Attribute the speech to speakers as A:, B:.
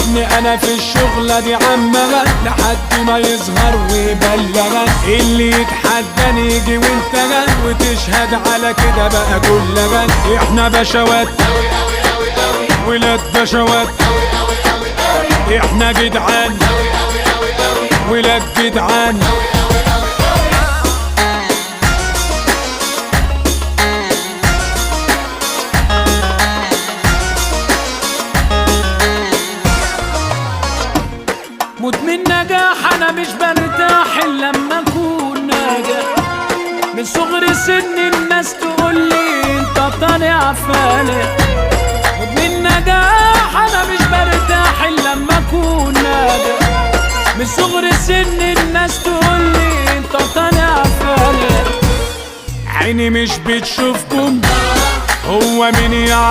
A: ابني انا في الشغلة دي عمغا لحد ما يظهر ويبلغا، اللي يتحداني يجي وانت وتشهد على كده بقى كلها. احنا بشوات ولاد بشوات، احنا جدعان ولاد جدعان. مدمن نجاح انا مش برتاح الا لما اكون ناجح، من صغر سن الناس تقولي انت طالع فالح. مدمن نجاح انا مش برتاح الا لما اكون ناجح، من صغر سن الناس تقولي انت طالع فالح. عيني مش بتشوفكم، هو مين يعرف